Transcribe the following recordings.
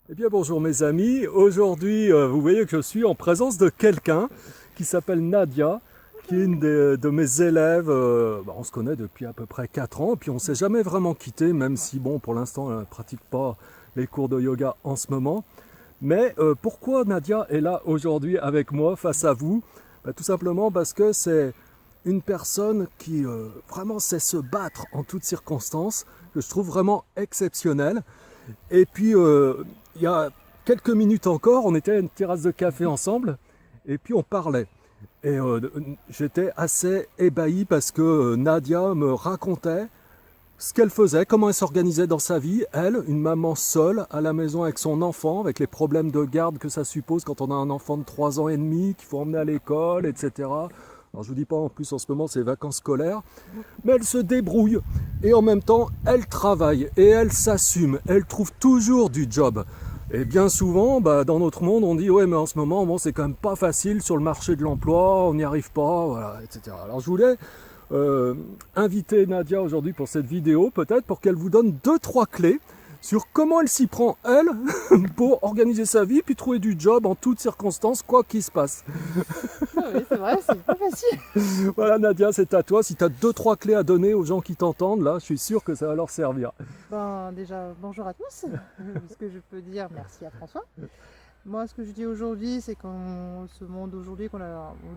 Eh bien bonjour mes amis, aujourd'hui vous voyez que je suis en présence de quelqu'un qui s'appelle Nadia, qui est une de mes élèves. On se connaît depuis à peu près 4 ans, et puis on ne s'est jamais vraiment quitté, même si bon pour l'instant elle ne pratique pas les cours de yoga en ce moment. Mais pourquoi Nadia est là aujourd'hui avec moi face à vous? Tout simplement parce que c'est une personne qui vraiment sait se battre en toutes circonstances, que je trouve vraiment exceptionnelle. Et puis, il y a quelques minutes encore, on était à une terrasse de café ensemble, et puis on parlait. Et j'étais assez ébahi parce que Nadia me racontait ce qu'elle faisait, comment elle s'organisait dans sa vie. Elle, une maman seule à la maison avec son enfant, avec les problèmes de garde que ça suppose quand on a un enfant de 3 ans et demi, qu'il faut emmener à l'école, etc. Alors je vous dis pas en plus en ce moment c'est vacances scolaires, mais elle se débrouille et en même temps elle travaille et elle s'assume, elle trouve toujours du job. Et bien souvent dans notre monde on dit ouais mais en ce moment bon, c'est quand même pas facile sur le marché de l'emploi, on n'y arrive pas, voilà, etc. Alors je voulais inviter Nadia aujourd'hui pour cette vidéo peut-être pour qu'elle vous donne 2-3 clés sur comment elle s'y prend elle pour organiser sa vie puis trouver du job en toutes circonstances quoi qu'il se passe. Ah oui, c'est vrai, c'est pas facile. Voilà Nadia, c'est à toi. Si tu as 2-3 clés à donner aux gens qui t'entendent, là, je suis sûr que ça va leur servir. Déjà, bonjour à tous. Ce que je peux dire, merci à François. Moi, ce que je dis aujourd'hui, c'est qu'on ce monde aujourd'hui, on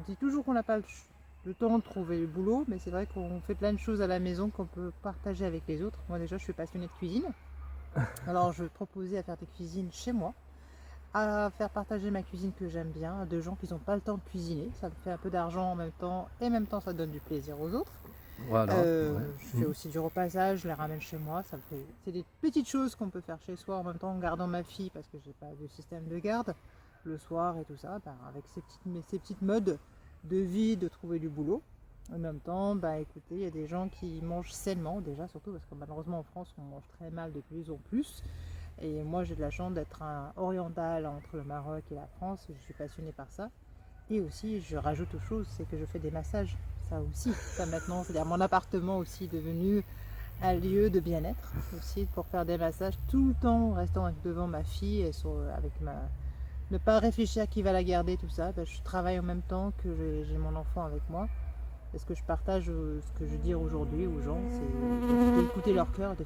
dit toujours qu'on n'a pas le temps de trouver le boulot, mais c'est vrai qu'on fait plein de choses à la maison qu'on peut partager avec les autres. Moi, déjà, je suis passionnée de cuisine. Alors, je vais proposais à faire des cuisines chez moi, à faire partager ma cuisine que j'aime bien à de gens qui n'ont pas le temps de cuisiner. Ça me fait un peu d'argent en même temps, et en même temps, ça donne du plaisir aux autres. Voilà. Ouais. Je fais aussi du repassage, je les ramène chez moi. C'est des petites choses qu'on peut faire chez soi en même temps en gardant ma fille parce que j'ai pas de système de garde le soir et tout ça. Avec ces petites modes de vie, de trouver du boulot. En même temps, écoutez, il y a des gens qui mangent sainement déjà, surtout parce que malheureusement en France on mange très mal de plus en plus. Et moi j'ai de la chance d'être un oriental entre le Maroc et la France. Je suis passionnée par ça. Et aussi, je rajoute autre chose, c'est que je fais des massages. Ça aussi, ça maintenant, c'est-à-dire mon appartement aussi devenu un lieu de bien-être aussi pour faire des massages tout le temps, en restant devant ma fille et ne pas réfléchir à qui va la garder, tout ça. Je travaille en même temps que j'ai mon enfant avec moi. Et ce que je partage, ce que je dis aujourd'hui aux gens, c'est d'écouter leur cœur et de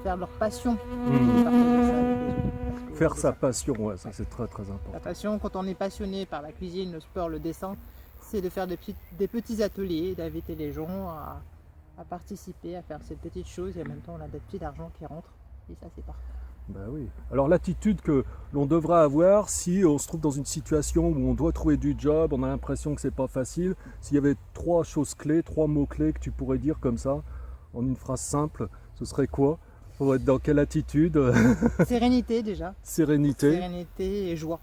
faire leur passion. De partager ça avec les autres. Faire sa passion, ouais, ça c'est très très important. La passion, quand on est passionné par la cuisine, le sport, le dessin, c'est de faire des petits ateliers, d'inviter les gens à participer, à faire ces petites choses et en même temps on a des petits d'argent qui rentrent et ça c'est parfait. Ben oui. Alors l'attitude que l'on devrait avoir si on se trouve dans une situation où on doit trouver du job, on a l'impression que c'est pas facile, s'il y avait 3 choses clés, 3 mots clés que tu pourrais dire comme ça, en une phrase simple, ce serait quoi? Pour être dans quelle attitude? Sérénité déjà. Sérénité. Sérénité et joie.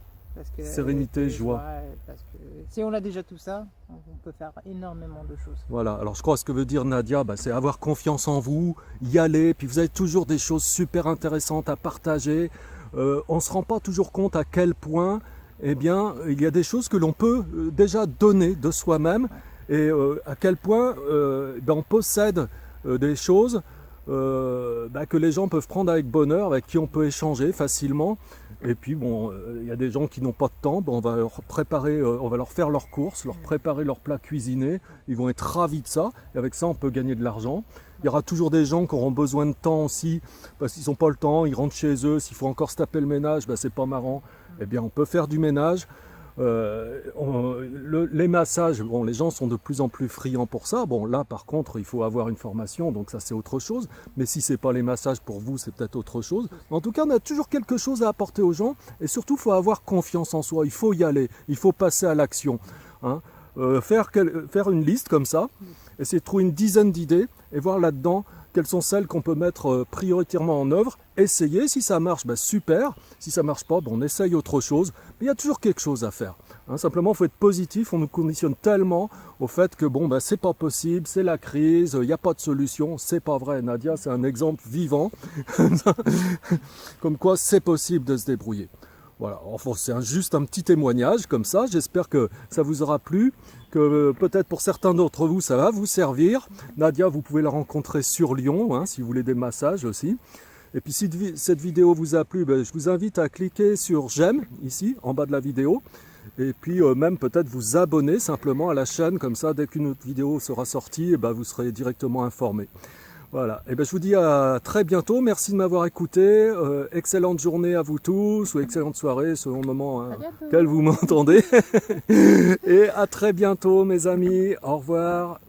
Sérénité, joie. Parce que si on a déjà tout ça, on peut faire énormément de choses. Voilà, alors je crois que ce que veut dire Nadia, c'est avoir confiance en vous, y aller, puis vous avez toujours des choses super intéressantes à partager. On ne se rend pas toujours compte à quel point il y a des choses que l'on peut déjà donner de soi-même et à quel point on possède des choses que les gens peuvent prendre avec bonheur, avec qui on peut échanger facilement. Et puis il y a des gens qui n'ont pas de temps, on va leur préparer, on va leur faire leurs courses, leur préparer leurs plats cuisinés, ils vont être ravis de ça, et avec ça on peut gagner de l'argent. Il y aura toujours des gens qui auront besoin de temps aussi, parce qu'ils n'ont pas le temps, ils rentrent chez eux, s'il faut encore se taper le ménage, c'est pas marrant, eh bien on peut faire du ménage. Les massages, les gens sont de plus en plus friands pour ça. Là par contre il faut avoir une formation, donc ça c'est autre chose. Mais si c'est pas les massages pour vous, c'est peut-être autre chose. En tout cas, on a toujours quelque chose à apporter aux gens. Et surtout, il faut avoir confiance en soi. Il faut y aller. Il faut passer à l'action. Faire une liste comme ça, essayer de trouver une dizaine d'idées et voir là-dedans quelles sont celles qu'on peut mettre prioritairement en œuvre. Essayer, si ça marche, super. Si ça marche pas, on essaye autre chose. Mais il y a toujours quelque chose à faire. Simplement, il faut être positif. On nous conditionne tellement au fait que c'est pas possible, c'est la crise, il n'y a pas de solution. C'est pas vrai. Nadia, c'est un exemple vivant. Comme quoi, c'est possible de se débrouiller. Voilà, enfin, c'est juste un petit témoignage comme ça. J'espère que ça vous aura plu, que peut-être pour certains d'entre vous, ça va vous servir. Nadia, vous pouvez la rencontrer sur Lyon, si vous voulez des massages aussi. Et puis si cette vidéo vous a plu, je vous invite à cliquer sur j'aime ici en bas de la vidéo. Et puis même peut-être vous abonner simplement à la chaîne, comme ça dès qu'une autre vidéo sera sortie, vous serez directement informé. Voilà, et je vous dis à très bientôt, merci de m'avoir écouté, excellente journée à vous tous, ou excellente soirée selon le moment auquel vous m'entendez. Et à très bientôt mes amis, au revoir.